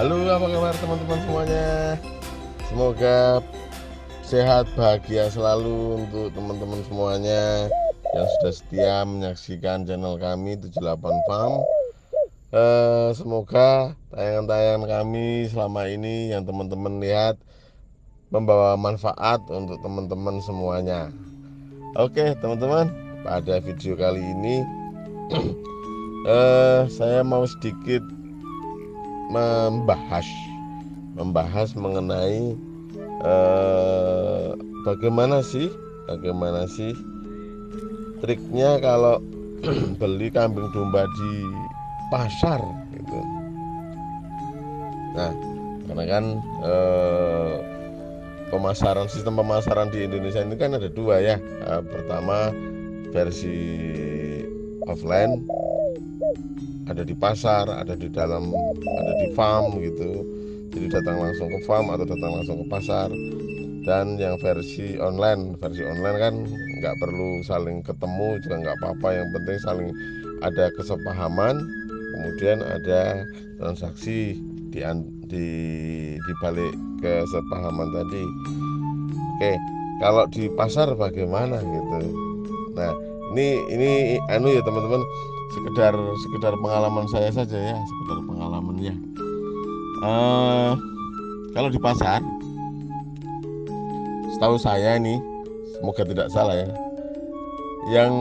Halo, apa kabar teman-teman semuanya? Semoga sehat, bahagia selalu untuk teman-teman semuanya yang sudah setia menyaksikan channel kami 78 Farm. Semoga tayangan-tayangan kami selama ini yang teman-teman lihat membawa manfaat untuk teman-teman semuanya. Oke teman-teman, pada video kali ini saya mau sedikit membahas mengenai bagaimana sih triknya kalau beli kambing domba di pasar gitu. Nah, karena kan sistem pemasaran di Indonesia ini kan ada dua ya. Pertama versi offline, ada di pasar, ada di farm gitu. Jadi datang langsung ke farm atau datang langsung ke pasar. Dan yang versi online kan nggak perlu saling ketemu juga nggak apa-apa, yang penting saling ada kesepahaman, kemudian ada transaksi di balik kesepahaman tadi. Oke, kalau di pasar bagaimana gitu. Nah, ini ya teman-teman, sekedar pengalaman saya saja ya, sekedar pengalamannya. Kalau di pasar, setahu saya nih, semoga tidak salah ya, yang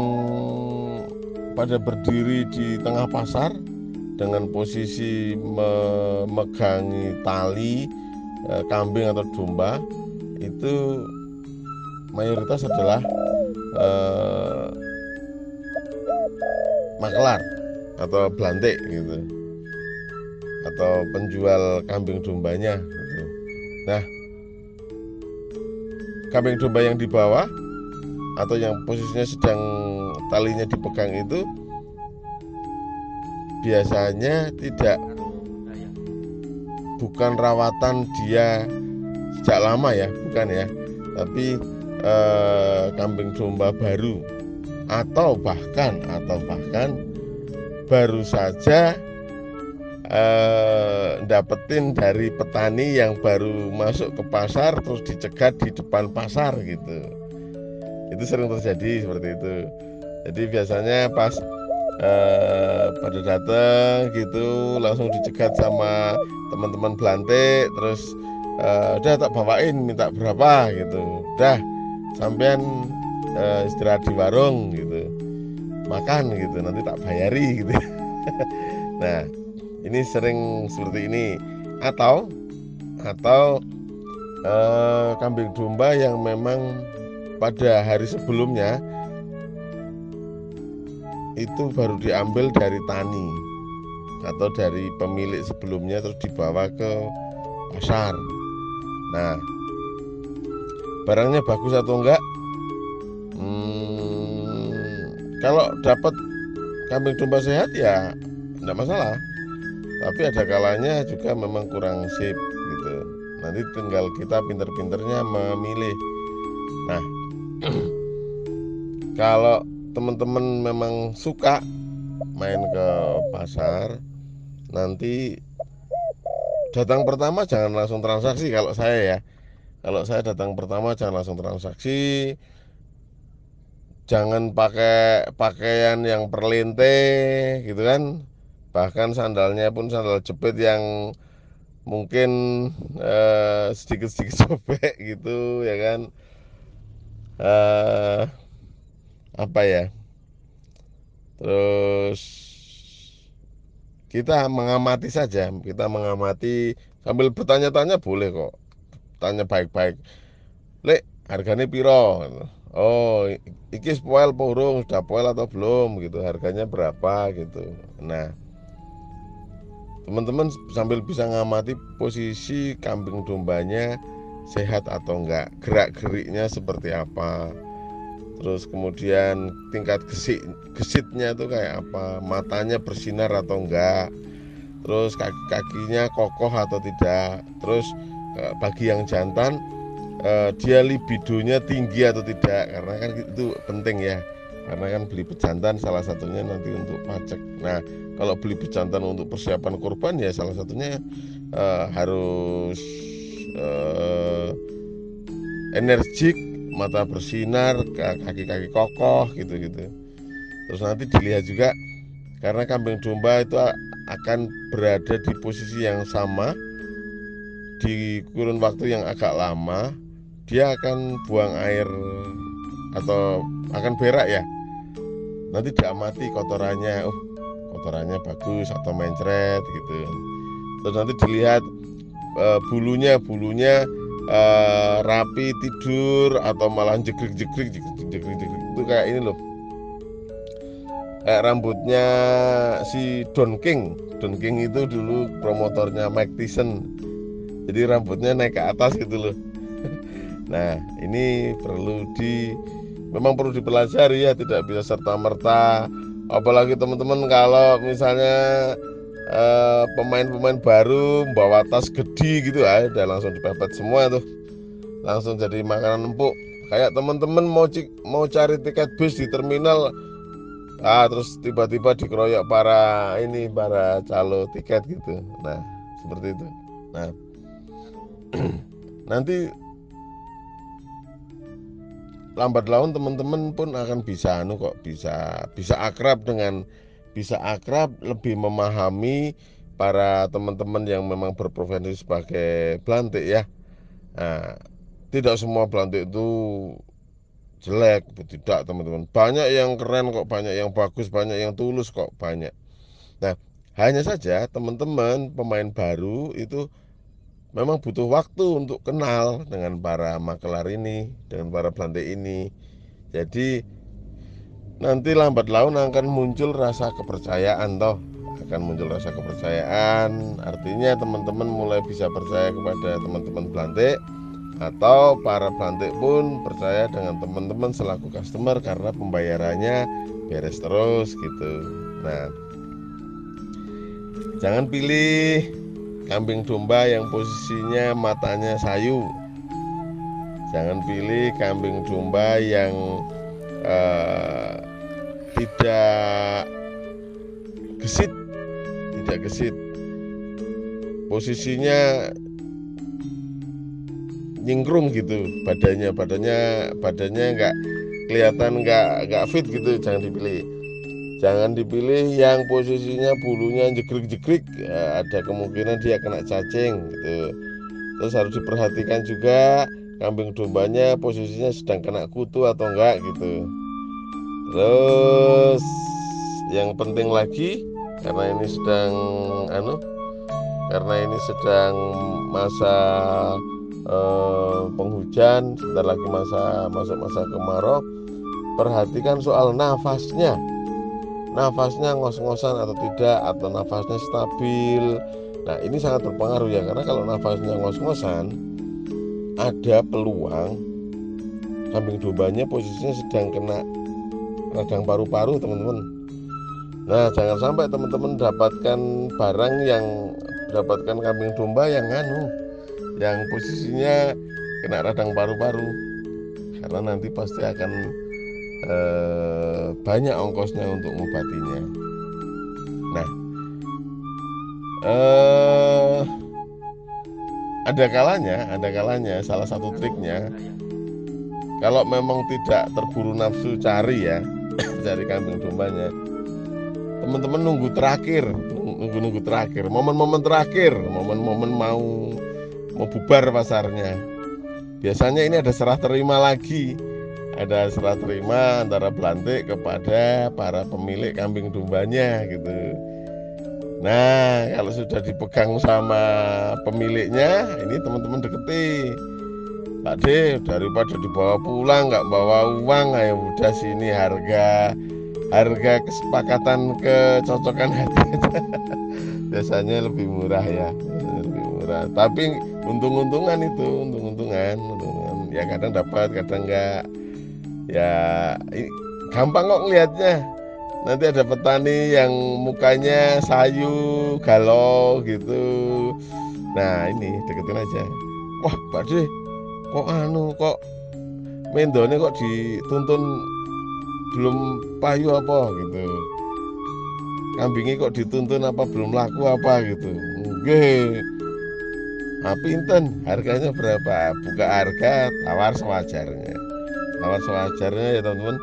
pada berdiri di tengah pasar dengan posisi memegangi tali kambing atau domba itu mayoritas adalah makelar atau belantik gitu, atau penjual kambing dombanya gitu. Nah, kambing domba yang di bawah atau yang posisinya sedang talinya dipegang itu biasanya bukan rawatan dia sejak lama ya, bukan ya, tapi kambing domba baru atau bahkan baru saja dapetin dari petani yang baru masuk ke pasar terus dicegat di depan pasar gitu. Itu sering terjadi seperti itu. Jadi biasanya pas pada datang gitu langsung dicegat sama teman-teman belantik, terus udah tak bawain, minta berapa gitu, udah sampean istirahat di warung gitu, makan gitu, nanti tak bayari gitu. Nah, ini sering seperti ini. Atau kambing domba yang memang pada hari sebelumnya itu baru diambil dari tani atau dari pemilik sebelumnya terus dibawa ke pasar. Nah, barangnya bagus atau enggak? Kalau dapat kambing domba sehat ya enggak masalah. Tapi ada kalanya juga memang kurang sip gitu. Nanti tinggal kita pinter-pinternya memilih. Nah, kalau teman-teman memang suka main ke pasar, nanti datang pertama jangan langsung transaksi. Kalau saya datang pertama jangan langsung transaksi, jangan pakai pakaian yang perlente gitu kan, bahkan sandalnya pun sandal jepit yang mungkin sedikit-sedikit sobek gitu ya kan. Apa ya, terus kita mengamati saja, sambil bertanya-tanya boleh kok, tanya baik-baik, lek harganya piro, oh iki spoil purung, sudah spoil atau belum gitu, harganya berapa gitu. Nah, teman-teman sambil bisa ngamati posisi kambing dombanya sehat atau enggak, gerak-geriknya seperti apa, terus kemudian tingkat gesitnya itu kayak apa, matanya bersinar atau enggak, terus kakinya kokoh atau tidak, terus bagi yang jantan dia libidonya tinggi atau tidak, karena kan itu penting ya. karena kan beli pejantan salah satunya nanti untuk pajak. Nah, kalau beli pejantan untuk persiapan kurban ya salah satunya harus energik, mata bersinar, kaki-kaki kokoh gitu-gitu. Terus nanti dilihat juga karena kambing domba itu akan berada di posisi yang sama di kurun waktu yang agak lama, dia akan buang air atau akan berak ya. Nanti diamati kotorannya, kotorannya bagus atau mencret gitu. Terus nanti dilihat bulunya rapi, tidur atau malah jegrik itu kayak ini loh, kayak rambutnya si Don King itu dulu promotornya Mike Tyson, jadi rambutnya naik ke atas gitu loh. Nah, ini memang perlu dipelajari ya, tidak bisa serta-merta. Apalagi teman-teman kalau misalnya pemain-pemain baru bawa tas gede gitu ya, udah langsung dipepet semua tuh, langsung jadi makanan empuk. Kayak teman-teman mau cari tiket bis di terminal, terus tiba-tiba dikeroyok para calo tiket gitu. Nah, seperti itu. Nah, nanti lambat laun teman-teman pun akan bisa bisa akrab lebih memahami para teman-teman yang memang berprofesi sebagai belantik ya. Nah, tidak semua belantik itu jelek, tidak teman-teman. Banyak yang keren kok, banyak yang bagus, banyak yang tulus kok, banyak. Nah, hanya saja teman-teman pemain baru itu memang butuh waktu untuk kenal dengan para makelar ini, dengan para belantik ini. Jadi nanti lambat laun akan muncul rasa kepercayaan artinya teman-teman mulai bisa percaya kepada teman-teman belantik, atau para belantik pun percaya dengan teman-teman selaku customer karena pembayarannya beres terus gitu. Nah, jangan pilih kambing domba yang posisinya matanya sayu. Jangan pilih kambing domba yang tidak gesit. Posisinya nyingkrung gitu, badannya nggak kelihatan, nggak fit gitu. Jangan dipilih yang posisinya bulunya jegrik, ada kemungkinan dia kena cacing gitu. Terus harus diperhatikan juga kambing dombanya posisinya sedang kena kutu atau enggak gitu. Terus yang penting lagi, karena ini sedang masa penghujan, sebentar lagi masuk masa kemarau, perhatikan soal nafasnya ngos-ngosan atau tidak, atau nafasnya stabil. Nah, ini sangat berpengaruh ya, karena kalau nafasnya ngos-ngosan ada peluang kambing dombanya posisinya sedang kena radang paru-paru teman-teman. Nah, jangan sampai teman-teman dapatkan kambing domba yang posisinya kena radang paru-paru, karena nanti pasti akan banyak ongkosnya untuk mengobatinya. Nah, ada kalanya salah satu triknya, kalau memang tidak terburu nafsu cari kambing dombanya, teman-teman nunggu terakhir, momen-momen terakhir, momen mau bubar pasarnya. Biasanya ini ada serah terima antara belantik kepada para pemilik kambing dombanya gitu. Nah, kalau sudah dipegang sama pemiliknya, ini teman-teman deketi. Pak D, daripada dibawa pulang nggak bawa uang, ayo udah sini harga kesepakatan kecocokan hati. Biasanya lebih murah ya, tapi untung-untungan. Ya kadang dapat, kadang enggak. Ya gampang kok ngelihatnya. Nanti ada petani yang mukanya sayu, galau gitu. Nah, ini deketin aja. Wah, Pak D, kok mendone kok dituntun belum payu apa gitu, kambingnya kok dituntun apa belum laku apa gitu. Nggih, pinten harganya berapa, buka harga, tawar sewajarnya, tawar sewajarnya ya teman-teman.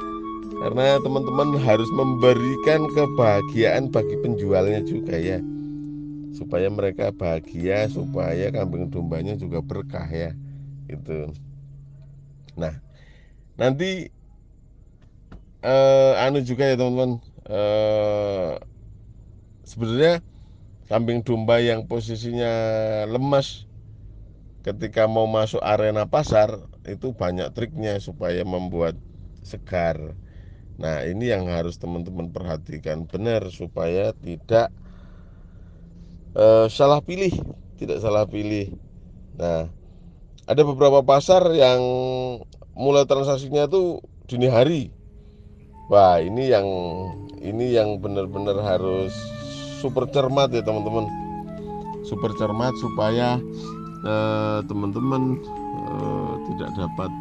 Karena teman-teman harus memberikan kebahagiaan bagi penjualnya juga ya, supaya mereka bahagia, supaya kambing dombanya juga berkah ya gitu. Nah, nanti anu juga ya teman-teman, sebenarnya kambing domba yang posisinya lemas ketika mau masuk arena pasar itu banyak triknya supaya membuat segar. Nah, ini yang harus teman-teman perhatikan benar supaya tidak salah pilih, tidak salah pilih. Nah, ada beberapa pasar yang mulai transaksinya tuh dini hari. Wah, ini yang benar-benar harus super cermat ya teman-teman. Super cermat supaya teman-teman tidak dapat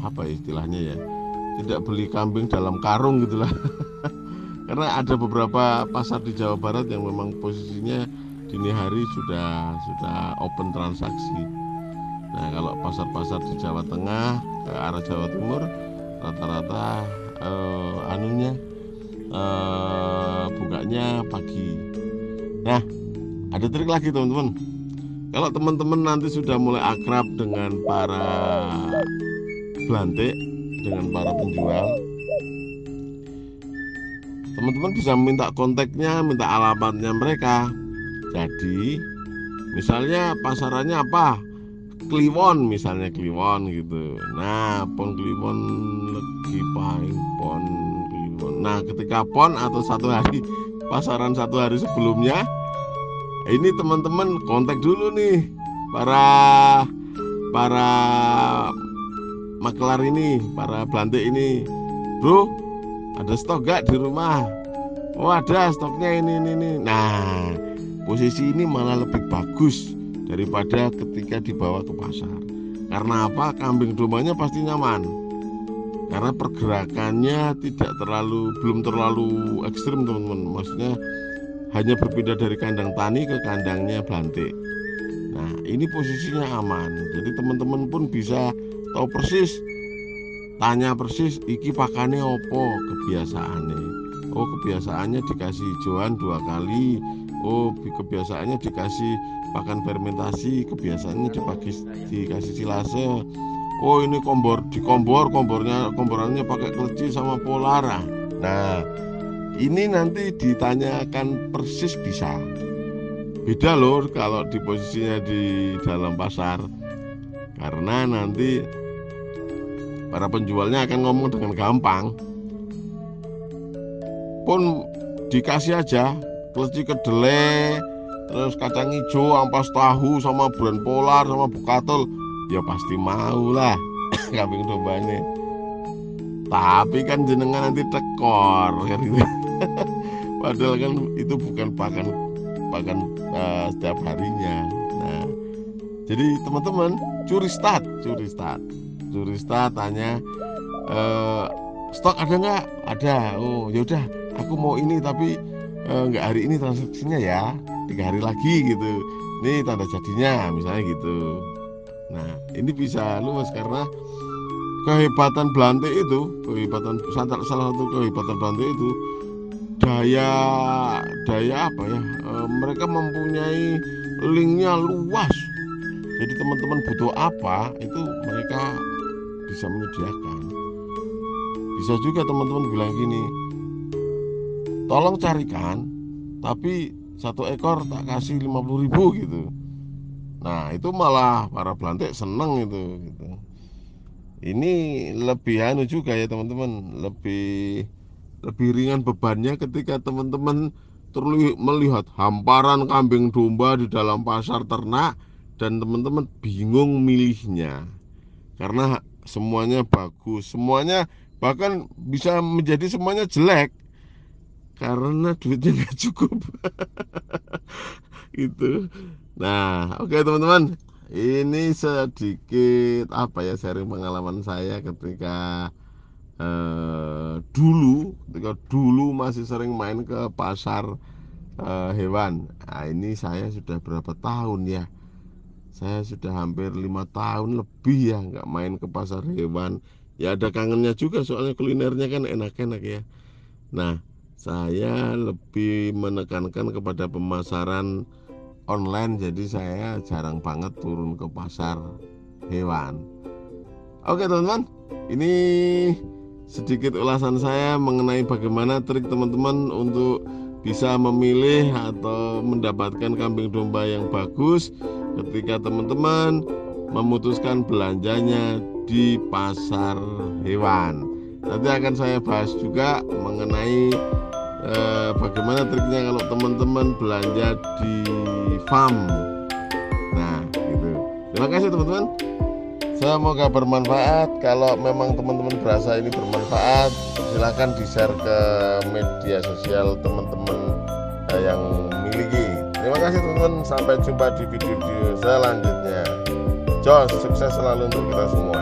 apa istilahnya ya, tidak beli kambing dalam karung gitulah. Karena ada beberapa pasar di Jawa Barat yang memang posisinya dini hari sudah open transaksi. Nah, kalau pasar-pasar di Jawa Tengah ke arah Jawa Timur rata-rata bukanya pagi. Nah, ada trik lagi teman-teman. Kalau teman-teman nanti sudah mulai akrab dengan para belantik, dengan para penjual, teman-teman bisa minta kontaknya, minta alamatnya mereka. Jadi misalnya pasarannya apa, Kliwon misalnya, Kliwon gitu. Nah, pon Kliwon lagi paling pon Kliwon. Nah, ketika pon atau satu hari pasaran satu hari sebelumnya, ini teman-teman kontak dulu nih para makelar ini, para belantik ini. Bro, ada stok gak di rumah? Oh, ada stoknya ini. Nah, posisi ini malah lebih bagus daripada ketika dibawa ke pasar. Karena apa? Kambing dombanya pasti nyaman. Karena pergerakannya belum terlalu ekstrim teman-teman. Maksudnya hanya berpindah dari kandang tani ke kandangnya belantik. Nah, ini posisinya aman. Jadi teman-teman pun bisa tahu persis, tanya persis iki pakane opo kebiasaannya. Oh, kebiasaannya dikasih hijauan 2 kali. Oh, kebiasaannya dikasih pakan fermentasi, kebiasaannya dikasih silase. Oh, ini komborannya pakai kleci sama polara. Nah, ini nanti ditanyakan persis bisa. Beda loh kalau di posisinya di dalam pasar. Karena nanti para penjualnya akan ngomong dengan gampang. Pun dikasih aja kleci kedelai, terus kacang hijau, ampas tahu sama brand polar sama bukatul, ya pasti mau lah kambing dombanya. Tapi kan jenengan nanti tekor kan gitu. Padahal kan itu bukan pakan setiap harinya. Nah, jadi teman-teman curi start tanya, stok ada nggak? Ada. Oh, yaudah, aku mau ini tapi nggak hari ini transaksinya ya, 3 hari lagi gitu. Ini tanda jadinya misalnya gitu. Nah, ini bisa luas karena kehebatan belantik itu, salah satu kehebatan belantik itu daya apa ya? Mereka mempunyai linknya luas. Jadi teman-teman butuh apa itu mereka bisa menyediakan. Bisa juga teman-teman bilang gini, tolong carikan, tapi 1 ekor tak kasih 50.000 gitu. Nah, itu malah para belantik seneng itu gitu. Ini lebih juga ya teman-teman, lebih ringan bebannya ketika teman-teman melihat hamparan kambing domba di dalam pasar ternak dan teman-teman bingung milihnya karena semuanya bagus, semuanya bahkan bisa menjadi semuanya jelek karena duitnya nggak cukup. Gitu. Nah, oke teman-teman, ini sedikit apa ya, sharing pengalaman saya ketika ketika dulu masih sering main ke pasar hewan. Nah, ini saya sudah berapa tahun ya? Saya sudah hampir 5 tahun lebih ya nggak main ke pasar hewan. Ya ada kangennya juga soalnya kulinernya kan enak-enak ya. Nah, saya lebih menekankan kepada pemasaran online, jadi saya jarang banget turun ke pasar hewan. Oke teman-teman, ini sedikit ulasan saya mengenai bagaimana trik teman-teman untuk bisa memilih atau mendapatkan kambing domba yang bagus ketika teman-teman memutuskan belanjanya di pasar hewan. Nanti akan saya bahas juga mengenai bagaimana triknya kalau teman-teman belanja di farm. Nah, gitu. Terima kasih teman-teman. Semoga bermanfaat. Kalau memang teman-teman berasa ini bermanfaat, silahkan di-share ke media sosial teman-teman yang memiliki. Terima kasih teman-teman. Sampai jumpa di video selanjutnya. Jos, sukses selalu untuk kita semua.